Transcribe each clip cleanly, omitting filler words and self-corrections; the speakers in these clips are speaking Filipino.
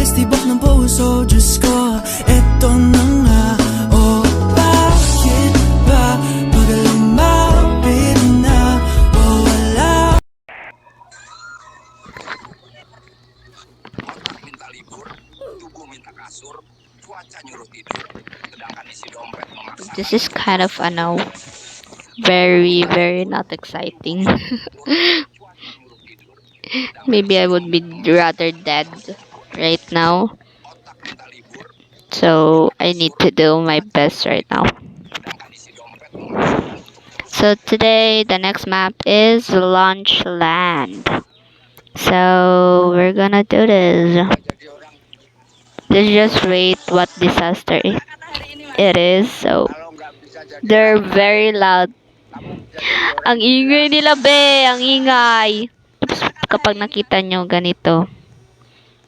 bilis tibok ng puso, Diyos ko, eto na nga. Oh, bakit ba pag lumapit na, oh wala. Minta libur, tubuh minta kasur, cuaca nyuruh tidur, sedangkan isi dompet memaksa. This is kind of very not exciting. Maybe I would be rather dead right now. So I need to do my best right now. So today the next map is Launchland. So we're gonna do this. Let's just rate what disaster it is. So they're very loud. Ang ingay nila, be! Ang ingay! Tapos kapag nakita nyo ganito,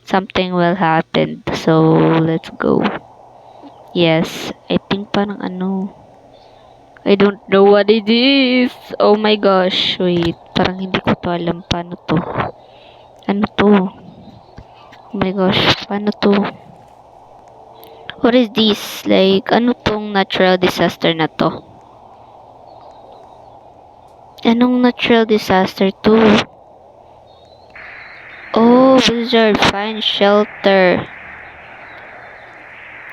something will happen. So, let's go. Yes, I think parang I don't know what it is. Oh my gosh, wait. Parang hindi ko to alam. Paano to? Ano to? Oh my gosh, paano to? What is this? Like, ano tong natural disaster na to? Anong natural disaster to? Oh, Blizzard, find shelter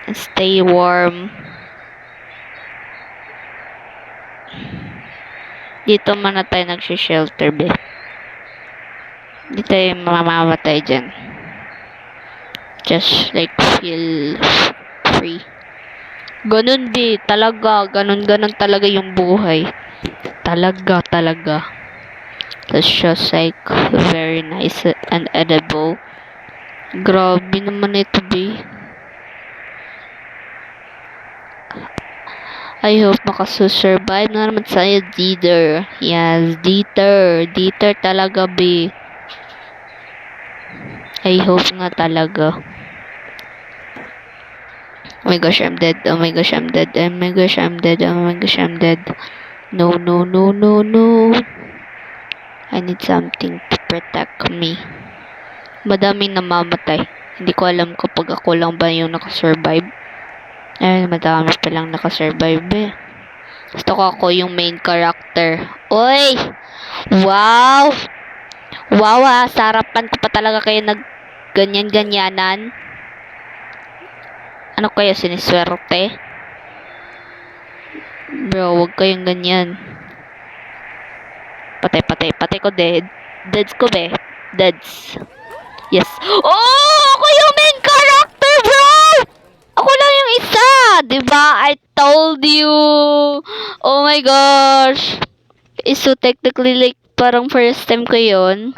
and stay warm. Dito muna tayo nagsishelter, be. Dito tayo mamamatay dyan. Just like feel free. Ganun, be. Talaga. Ganun talaga yung buhay. Talaga. That's just like very nice and edible. Grabe naman ito, be. I hope makasurvive na naman sa'yo, Dieter. Yes, Dieter. Dieter talaga, be. I hope nga talaga. Oh my gosh, I'm dead. Oh my gosh, I'm dead. Oh my gosh, I'm dead. Oh my gosh, I'm dead. No. I need something to protect me. Madaming namamatay. Hindi ko alam kapag ako lang ba yung nakasurvive. Eh, madami pa lang nakasurvive eh. Gusto ko ako yung main character. Oy! Wow! Wow ha! Sa harapan ko pa talaga kayo ganyanan. Ano kaya siniswerte? Bro, wag kayong ganyan. Patay ko, deads ko, be. Deads. Yes. Oh! Ako yung main character, bro! Ako lang yung isa! Diba? I told you! Oh my gosh! So, technically, like, parang first time ko yun.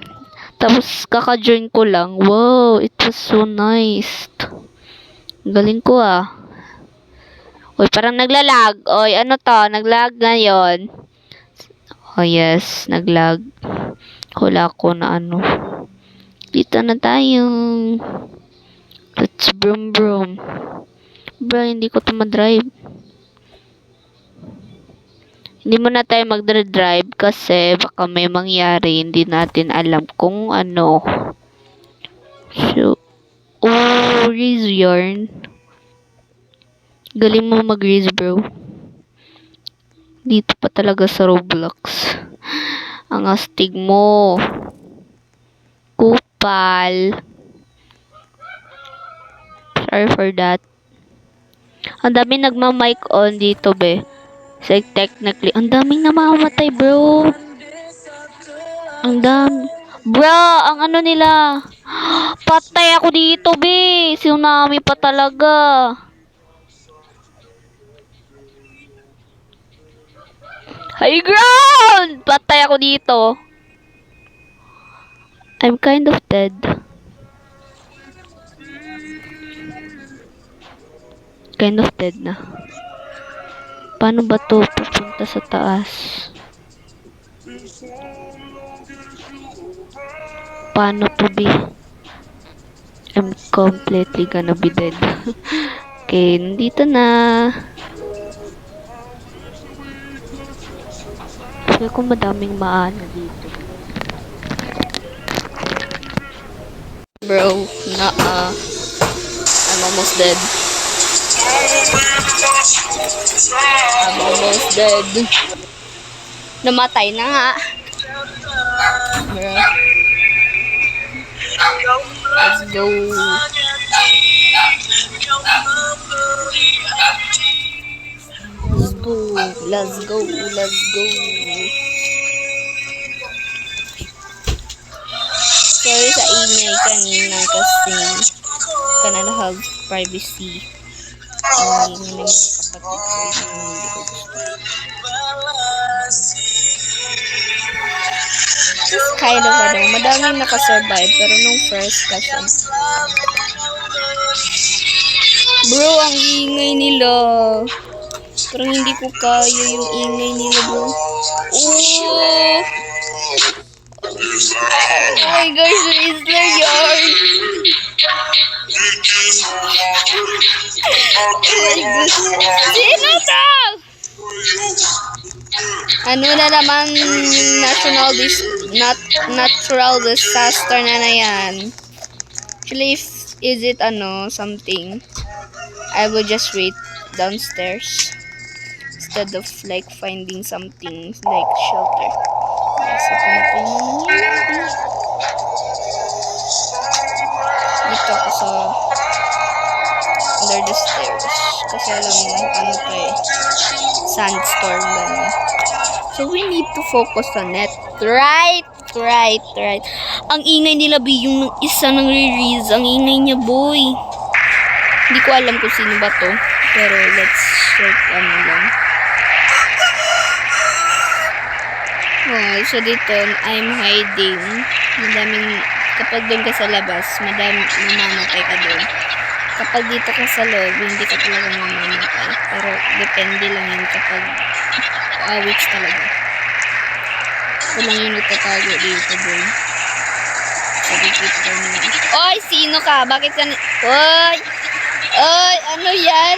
Tapos, kaka-join ko lang. Wow! It was so nice. Galing ko ah. Uy, parang naglalag. Uy, ano to? Naglag ngayon. Oh yes, naglag. Hula ko na ano. Dito na tayo. Let's broom. Bro, hindi ko to madrive. Hindi muna tayo magdra-drive kasi baka may mangyari. Hindi natin alam kung ano. So, raise yarn. Galing mo mag-raise, bro. Dito pa talaga sa Roblox. Ang astig mo. Kupal. Sorry for that. Ang daming nagma-mic on dito, be. So, technically, ang daming namamatay, bro. Ang dami. Bro, ang ano nila. Patay ako dito, be. Tsunami pa talaga. High ground! Patay ako dito. I'm kind of dead. Kind of dead na. Paano ba to pupunta sa taas? Paano to be? I'm completely gonna be dead. Okay, nandito na. Feel ko madaming maana dito. Bro, naa. I'm almost dead. I'm almost dead. Namatay na nga. Bro. Let's go. Let's go. Let's go. Sorry sa ingay kanina kasi cannot have privacy. Hindi ng kapatid ko hindi ko gusto. It's kind of madaming nakasurvive pero nung first kasi bro, ang ingay nila. Parang hindi ko kaya yung ingay nila, bro. Oh! Oh my gosh, it's their yard. Oh my gosh. Sino to? Ano na naman natural disaster na yan. Actually, is it something? I will just wait downstairs instead of like finding something like shelter. Yes, ito na po yung nangyayari. Dito ako sa under the stairs kasi alam mo ano pa sandstorm ganun. So we need to focus on it. Right. Ang ingay nila yung isa nang re-reels. Ang ingay niya, boy. Hindi ko alam kung sino ba to. Pero let's check lang. Oh, so dito, I'm hiding. Kapag doon ka sa labas, mamamatay ka doon. Kapag dito ka sa loob, hindi ka talaga mamamatay. Pero depende lang yun kapag which talaga. Ito lang yung itatago dito, boy. Sabi dito ka nila. Oy, sino ka? Bakit ka Oy, ano yan?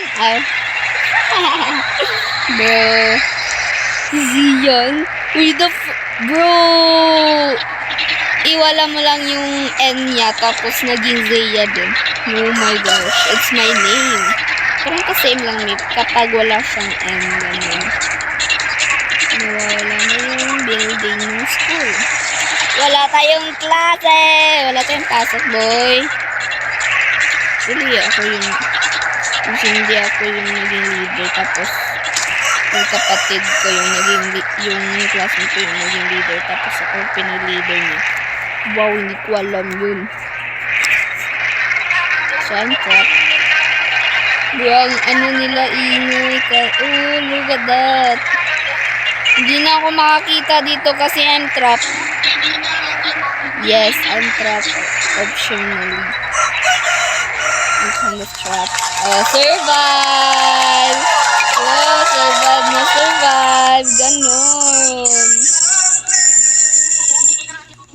Bro. Zion? Bro! Iwala mo lang yung N niya, tapos naging Zaya din. Oh my gosh, it's my name. Parang ka-same lang ni kapag wala siyang N. Nawawala na yung building ng school. Wala tayong klase! Wala tayong pasok, boy. Actually, hindi ako yung naging leader, tapos yung kapatid ko yung classmate ko yung naging leader, tapos ako pinag-leader niya. Wow, hindi ko alam yun. So, I'm trapped. Bro, ang nila ingay ka. Oh, look at that. Hindi na ako makakita dito kasi I'm trapped. Yes, I'm trapped. Optionally. I'm kind of trapped. Oh, survive! Oh, survive! Ganon!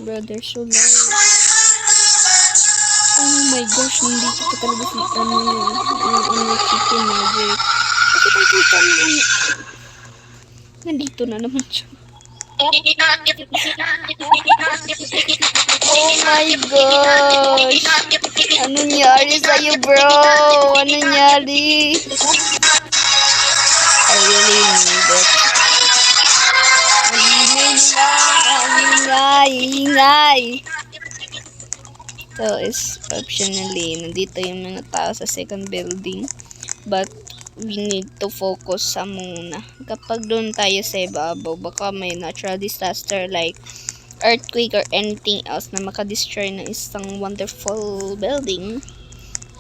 Bro, they're so low. Oh my gosh, nandito pa talaga si chicken magic. Bakit ang kita mo? Nandito na naman siya. Oh my gosh! Ano nangyari sa'yo, bro? Ano nangyari? I really need it. Ingay! So, is optionally, nandito yung mga tao sa second building. But, we need to focus sa muna. Kapag doon tayo sa ibabaw, baka may natural disaster like earthquake or anything else na makadestroy ng isang wonderful building.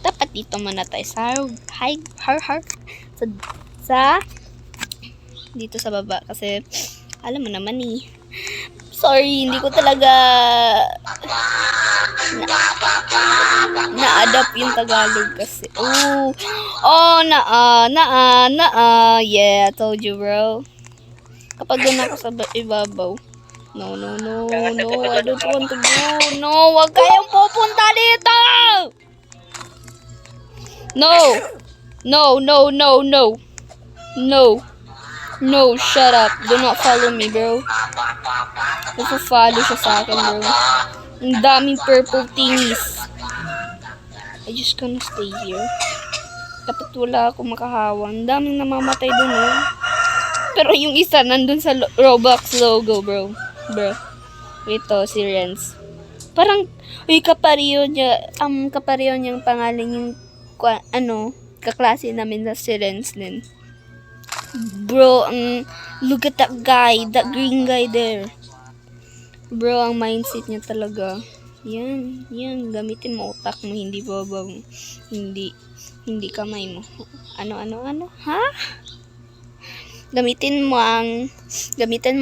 Dapat dito muna tayo dito sa baba kasi alam mo naman sorry, hindi ko talaga na-adapt yung Tagalog kasi yeah, I told you, bro. Kapag doon ako sa ibabaw, no, I don't want to go. No, wag kayong pupunta dito. No, shut up. Do not follow me, bro. Nagpa-follow siya sa akin, bro. Ang daming purple thingies. I just gonna stay here. Dapat wala akong makahawan. Daming namamatay dun, oh. Pero yung isa nandun sa Roblox logo, bro. Bro. Ito, si Renz. Parang, uy, kapareho niyang pangalan yung, kaklase namin na si Renz din. Bro, look at that guy, that green guy there. Bro, ang mindset niya talaga. Yan, gamitin mo utak mo, hindi babang, hindi kamay mo. Ano, ha? Gamitin mo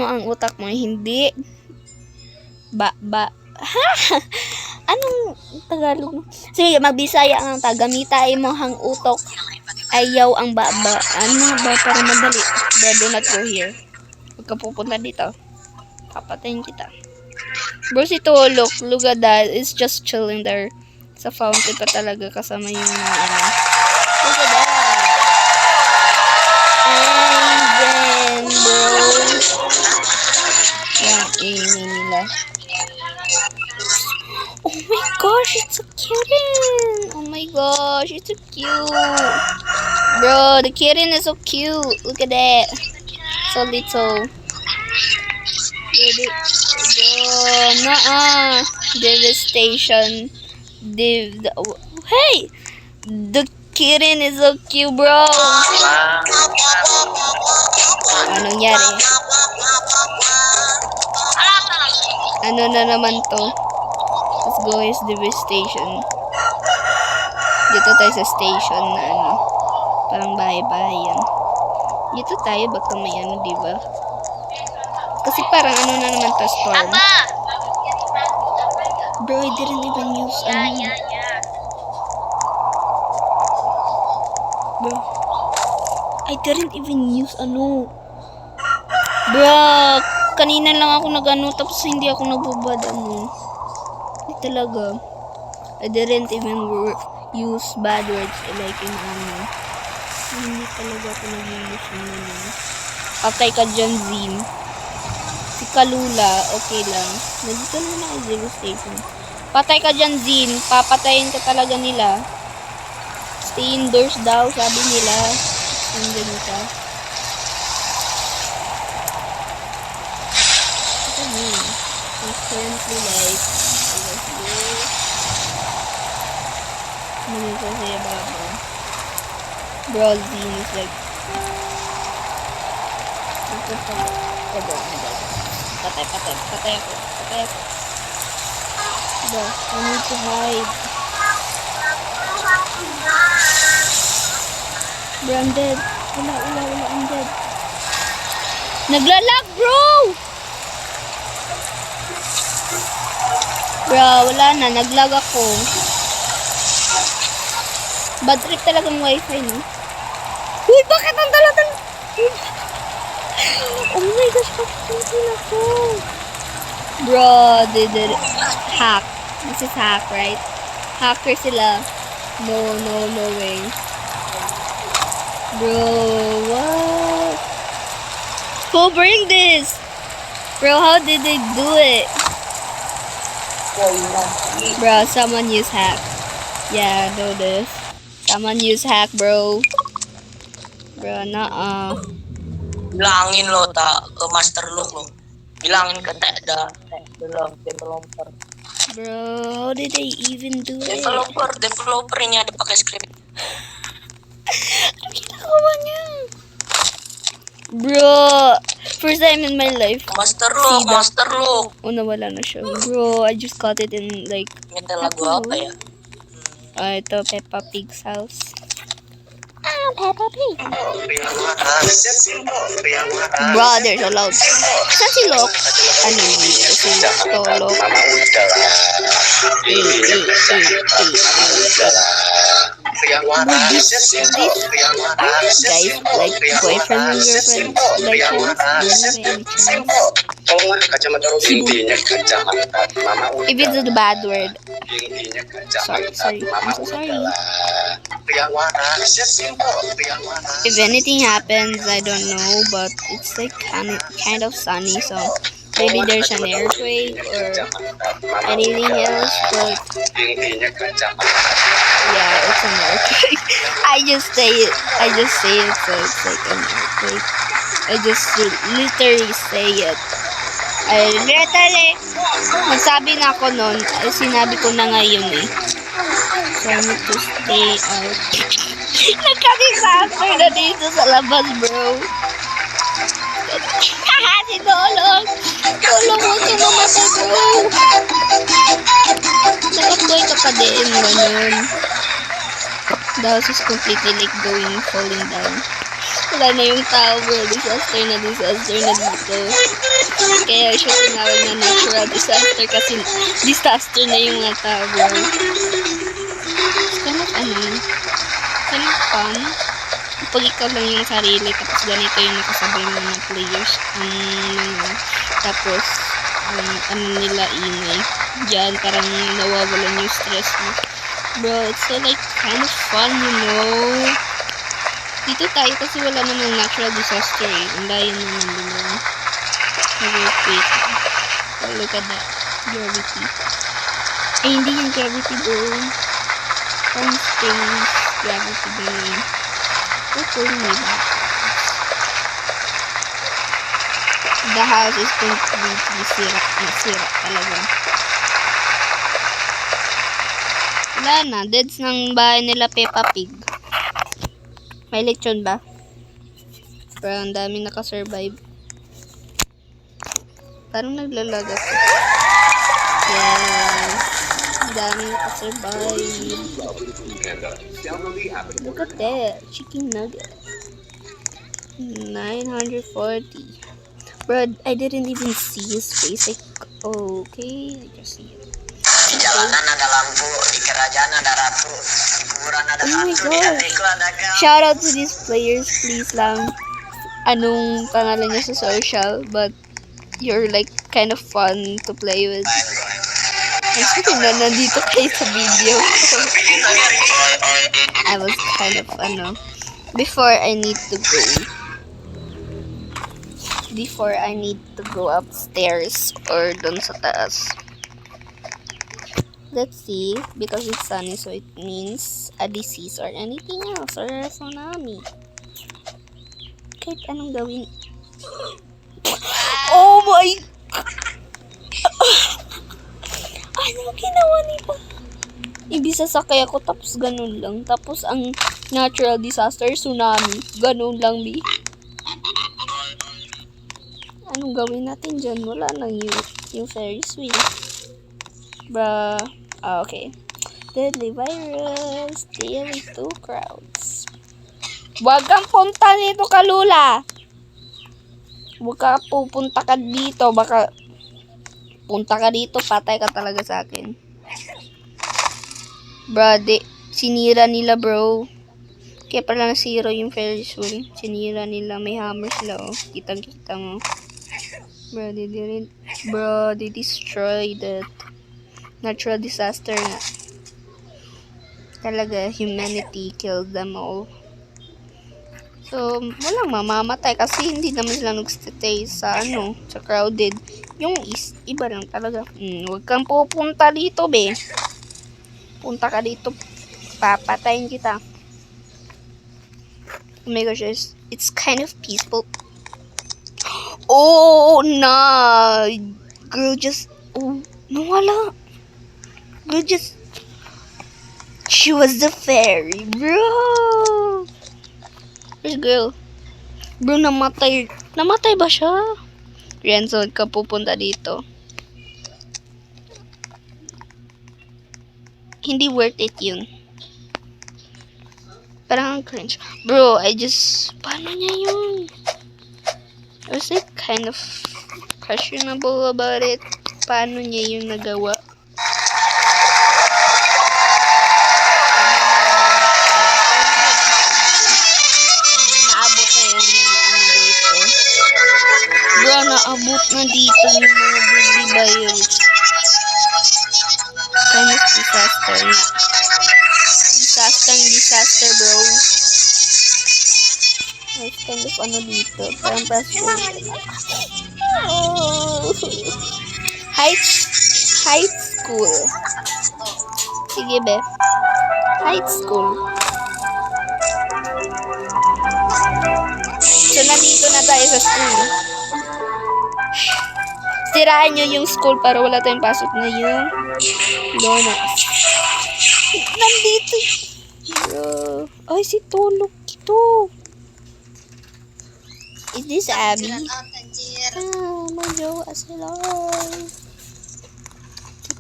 ang utak mo, hindi, ha? Anong Tagalog mo? Sige, magbisaya ang tagamita mo hang utok, ayaw ang baba. Ano ba, para madali. Bro, do not go here. Huwag ka pupunta dito. Papatayin kita. Bro, si Tolo, look at that. It's just chilling there. Sa fountain pa talaga kasama yung look at that. And then, bro. Yan, ingin nila. Oh my gosh, it's a kitten. Oh my gosh, it's so cute. Bro, the kitten is so cute. Look at that. So little. Bro, devastation. Hey, the kitten is so cute, bro. Anong nangyari? Ano na naman to? Let's go is devastation. Dito tayo sa station na parang bahay-bahay yan. Dito tayo, baka may diba? Kasi parang na naman to, storm. Bro, I didn't even use Bro, I didn't even use Bro, kanina lang ako tapos hindi ako nagbabad Hindi talaga. I didn't even use bad words like in Hindi talaga ako nag-use Patay ka dyan, Zim. Si Kalula, okay lang. Nandito naman ako zero station. Patay ka dyan, Zin. Papatayin ka talaga nila. Stay indoors daw, sabi nila. Nandun ka. Ito mo. I'm currently like, nandito siya baba. Bro, Zin is like, Patay ako. Bro, I need to hide. Bro, I'm dead. Wala, I'm dead. Naglalag, bro! Bro, wala na. Naglag ako. Bad trip talagang wifi, no? Uy, bakit ang talagang... Oh my gosh, bakit ako? Bro, they did it. Hack. This is hack, right? Hacker sila. No way. Bro, what? Who bring this? Bro, how did they do it? Bro, someone use hack. Yeah, I know this. Someone use hack, bro. Bro, Bilangin lo, master lo. Bilangin ka developer. Bro, how did they even do it? Developer niya, di pakai script. Ano ginagawa niya? Bro, first time in my life. Master lo. Oh, nawala na siya. Bro, I just got it in like... May lagu apa ya? Ito, Peppa Pig's house. Peppa Pig. Bro, there's a loud. Saan si Lok? Ano dito? Si Tolok. Guys, like boyfriend and girlfriend, like if it's a bad word, sorry, I'm so sorry. If anything happens, I don't know, but it's like kind of sunny, so maybe there's an earthquake or anything else, but Yeah, it's an earthquake. I just say it. So it's like an earthquake. I just literally say it. I literally, nagsabi na ako nun, sinabi ko na ngayon eh. So I need to stay out. Nagka-disaster na dito sa labas, bro. Si Dolong! Dolong, huwag ka mamatay, bro! Nakaploy ka pa din, ganun. The house is completely like falling down. Wala na yung tao, bro. Disaster na dito. Kaya siya tinawag na natural disaster kasi disaster na yung mga tao, bro. It's kind of fun. Pag ikaw lang yung sarili, tapos ganito yung nakasabay mo ng players, tapos, nila ingay. Diyan, parang nawawalan yung stress mo. Bro, it's so like, kind of fun, you know? Dito tayo kasi wala namang natural disaster eh. Ang layo naman din. Wait. Oh, look at that. Gravity. Eh, hindi yung gravity, bro. Constraints. Gravity din. What's pulling me back? The house is completely sira talaga. Wala na, deads ng bahay nila Peppa Pig. May lechon ba? Pero ang dami nakasurvive. Parang naglalag ako. Yes. Ang dami nakasurvive. Look at that. Chicken nugget. 940. Bro, I didn't even see his face. Like, okay. I just see it. Di jalanan ada lampu, di kerajaan ada ratu, di kuburan ada Oh my hantu, di God. hatiku ada kau. Shout out to these players, please lang. Anong pangalan niya sa social, but you're like kind of fun to play with. Ang sabi na nandito kayo sa video. I was kind of before I need to go upstairs or dun sa taas. Let's see, because it's sunny, so it means a disease or anything else, or a tsunami. Kahit anong gawin. Oh my! Ano ginawa nila? Ibisasakay ako, tapos ganun lang. Tapos ang natural disaster, tsunami. Ganun lang, bi. Anong gawin natin dyan? Wala nang yung Ferris wheel. Bruh. Okay. Deadly virus. Daily 2 crowds. Huwag kang punta nito, Kalula. Huwag ka pupunta ka dito. Baka punta ka dito, patay ka talaga sa akin. Bruh, sinira nila, bro. Kaya pala nasira yung Ferris wheel. Sinira nila. May hammer sila, oh. Kitang-kita mo. Bro, they destroyed it. Natural disaster nga. Talaga, humanity killed them all. So, walang mamamatay kasi hindi naman sila nagstay sa sa crowded. Yung iba lang talaga. Huwag kang pupunta dito, be. Punta ka dito, papatayin kita. Oh my gosh, it's kind of peaceful. Oh, nah. Girl just, nawala. Girl just, she was the fairy, bro. Where's girl? Bro, namatay. Namatay ba siya? Renzo, ka pupunta dito. Hindi worth it yun. Parang cringe. Bro, paano niya yun? I was like kind of questionable about it. Paano niya yun nagawa? Naabot na yun dito. Bro, naabot na dito yung mga deadly virus. Kind of disaster na. Disaster, bro. It's kind of dito. Parang pressure. Oh. High school. Sige, be. high school. So, nandito na tayo sa school. Sirahan nyo yung school para wala tayong pasok na yung donuts. Nandito. Bro. Ay, si Tulog ito. Is this Abby? My jowa sila.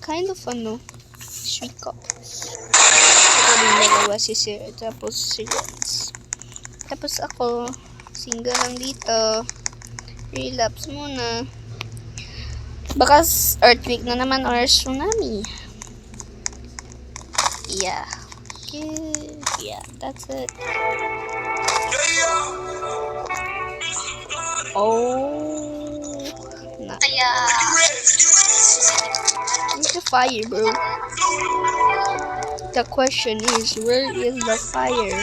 Kind of sweet couples. Ito din dalawa si Sir, tapos si Jens. Tapos ako, single lang dito. Relapse muna. Baka earthquake na naman or tsunami. Yeah. Yeah, that's it. Oh. Nah. Where's the fire, bro? The question is, where is the fire?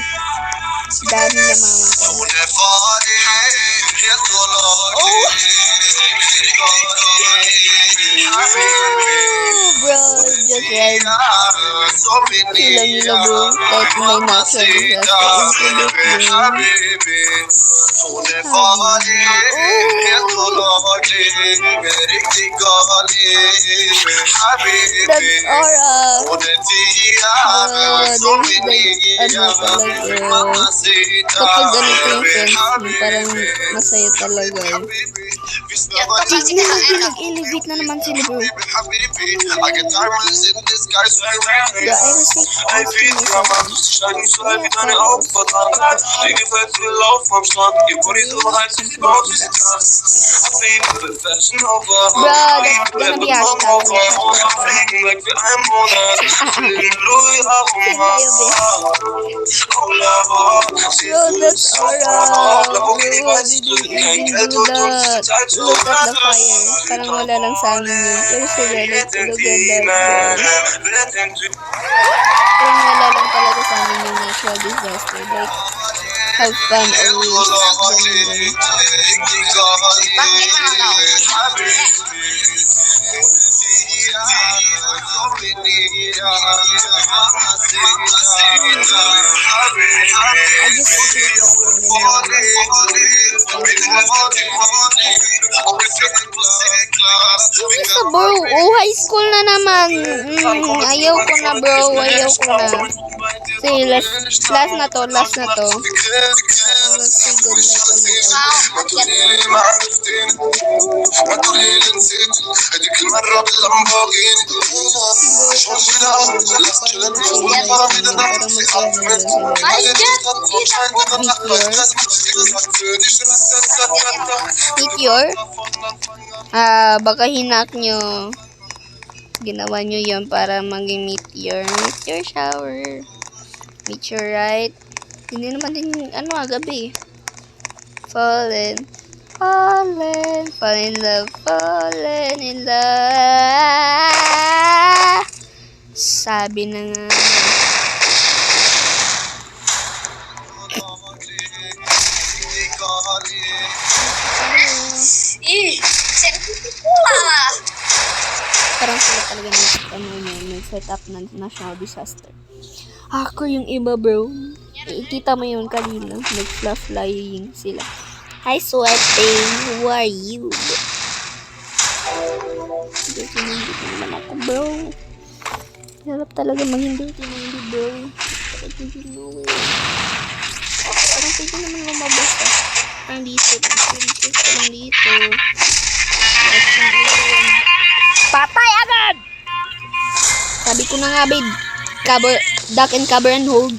Dami na mamatay. Oh! Bro, just red. Sila nila, bro. Kahit may natural disaster. That's Aura. Kapag ganito yung friends mo, parang masaya talaga. Nag-elevate na naman sila, bro. That's gonna be hashtag. Bro, that's Aura. Bro, did you even do that? Look at the fire. Parang wala lang sa amin yun. Pero sila, like, look at that, bro. Parang wala lang talaga sa amin yung natural disaster. Like, have fun always. I just yung isa, bro. Oh, high school na naman. Ayaw ko na, bro. Ayaw ko na. Sige, last na to. Let's say Meteor? Baka hinak nyo. Ginawa nyo yun para maging meteor. Meteor shower. Meteorite. Hindi naman din, gabi. Fallen in love. Sabi na nga. Parang sila talaga nag-set up ng national disaster. Hacker yung iba, bro. Ikita mo yun kanina. Nag-flying sila. Hi, Sweating. Who are you? Dirty naman ako, bro. Harap talaga maging dirty, bro. Parang pwede naman lumabas ka. Parang dito. Parang dito. Patay agad! Sabi ko na nga, babe. Duck and cover and hold.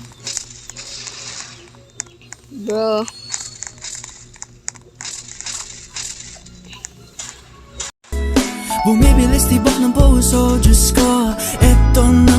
Bro. Bumibilis tibok ng puso, Diyos ko, eto na